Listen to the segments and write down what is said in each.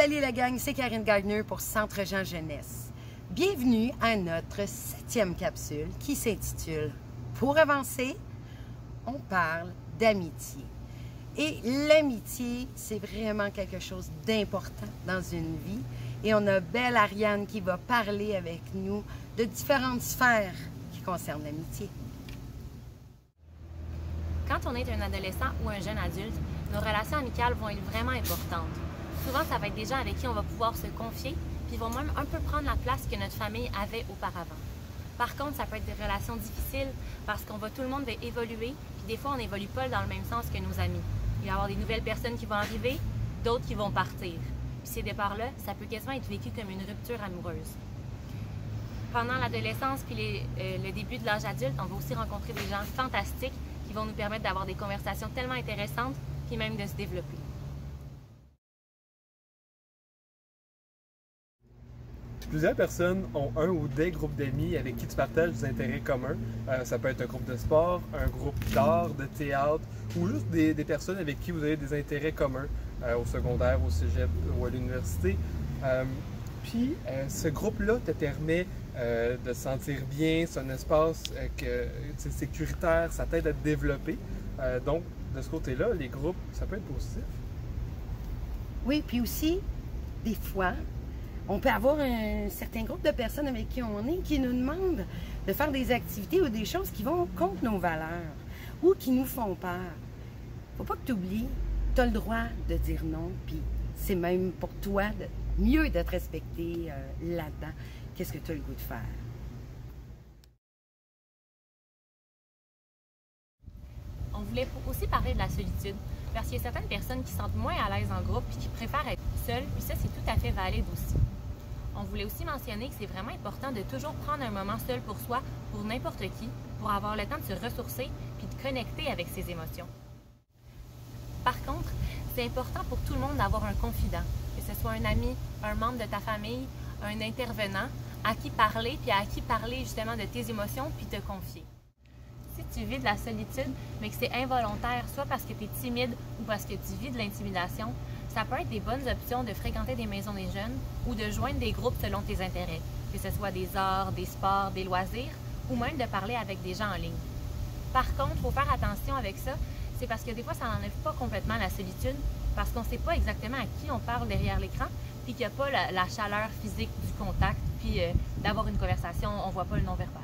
Salut la gang, c'est Karine Gardner pour Centre Jean Jeunesse. Bienvenue à notre 7e capsule qui s'intitule « Pour avancer, on parle d'amitié ». Et l'amitié, c'est vraiment quelque chose d'important dans une vie. Et on a belle Ariane qui va parler avec nous de différentes sphères qui concernent l'amitié. Quand on est un adolescent ou un jeune adulte, nos relations amicales vont être vraiment importantes. Souvent, ça va être des gens avec qui on va pouvoir se confier, puis ils vont même un peu prendre la place que notre famille avait auparavant. Par contre, ça peut être des relations difficiles parce qu'on va tout le monde va évoluer, puis des fois, on n'évolue pas dans le même sens que nos amis. Il va y avoir des nouvelles personnes qui vont arriver, d'autres qui vont partir. Puis ces départs-là, ça peut quasiment être vécu comme une rupture amoureuse. Pendant l'adolescence puis le début de l'âge adulte, on va aussi rencontrer des gens fantastiques qui vont nous permettre d'avoir des conversations tellement intéressantes, puis même de se développer. Plusieurs personnes ont un ou des groupes d'amis avec qui tu partages des intérêts communs. Ça peut être un groupe de sport, un groupe d'art, de théâtre, ou juste des personnes avec qui vous avez des intérêts communs au secondaire, au cégep ou à l'université. Puis ce groupe-là te permet de te sentir bien, c'est un espace c'est sécuritaire, ça t'aide à te développer. Donc, de ce côté-là, les groupes, ça peut être positif. Oui, puis aussi, des fois, on peut avoir un certain groupe de personnes avec qui on est qui nous demandent de faire des activités ou des choses qui vont contre nos valeurs ou qui nous font peur. Faut pas que tu oublies, tu as le droit de dire non, puis c'est même pour toi mieux de te respecter là-dedans. Qu'est-ce que tu as le goût de faire? On voulait aussi parler de la solitude, parce qu'il y a certaines personnes qui se sentent moins à l'aise en groupe et qui préfèrent être seules, puis ça, c'est tout à fait valide aussi. On voulait aussi mentionner que c'est vraiment important de toujours prendre un moment seul pour soi, pour n'importe qui, pour avoir le temps de se ressourcer puis de connecter avec ses émotions. Par contre, c'est important pour tout le monde d'avoir un confident, que ce soit un ami, un membre de ta famille, un intervenant, à qui parler, puis à qui parler justement de tes émotions, puis te confier. Si tu vis de la solitude, mais que c'est involontaire, soit parce que tu es timide ou parce que tu vis de l'intimidation, ça peut être des bonnes options de fréquenter des maisons des jeunes ou de joindre des groupes selon tes intérêts, que ce soit des arts, des sports, des loisirs, ou même de parler avec des gens en ligne. Par contre, il faut faire attention avec ça, c'est parce que des fois, ça n'enlève pas complètement la solitude, parce qu'on ne sait pas exactement à qui on parle derrière l'écran, puis qu'il n'y a pas la chaleur physique du contact, puis d'avoir une conversation, on ne voit pas le non-verbal.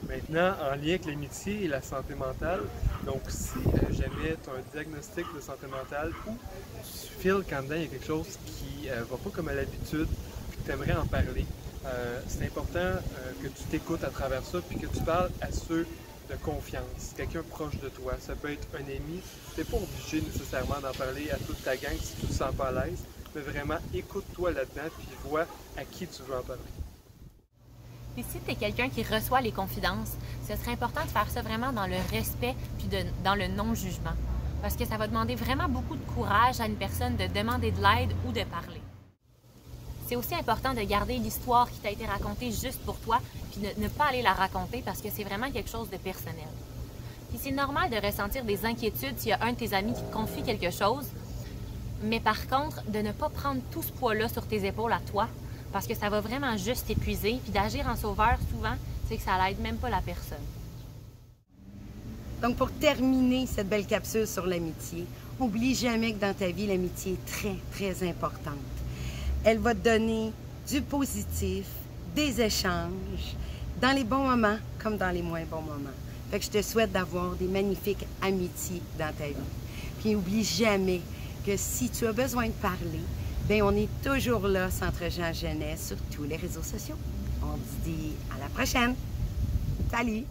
Maintenant, en lien avec l'amitié et la santé mentale, donc si jamais tu as un diagnostic de santé mentale ou tu files quand dedans il y a quelque chose qui va pas comme à l'habitude, puis que tu aimerais en parler, c'est important que tu t'écoutes à travers ça, puis que tu parles à ceux de confiance, quelqu'un proche de toi. Ça peut être un ami, tu n'es pas obligé nécessairement d'en parler à toute ta gang si tu ne te sens pas à l'aise, mais vraiment écoute-toi là-dedans, puis vois à qui tu veux en parler. Puis si tu es quelqu'un qui reçoit les confidences, ce serait important de faire ça vraiment dans le respect puis dans le non-jugement. Parce que ça va demander vraiment beaucoup de courage à une personne de demander de l'aide ou de parler. C'est aussi important de garder l'histoire qui t'a été racontée juste pour toi puis de ne pas aller la raconter parce que c'est vraiment quelque chose de personnel. Puis c'est normal de ressentir des inquiétudes s'il y a un de tes amis qui te confie quelque chose, mais par contre, de ne pas prendre tout ce poids-là sur tes épaules à toi, parce que ça va vraiment juste t'épuiser, puis d'agir en sauveur, souvent, c'est que ça n'aide même pas la personne. Donc, pour terminer cette belle capsule sur l'amitié, n'oublie jamais que dans ta vie, l'amitié est très, très importante. Elle va te donner du positif, des échanges, dans les bons moments comme dans les moins bons moments. Fait que je te souhaite d'avoir des magnifiques amitiés dans ta vie. Puis, n'oublie jamais que si tu as besoin de parler, bien, on est toujours là, Centre Jean Jeunesse, sur tous les réseaux sociaux. On se dit à la prochaine. Salut!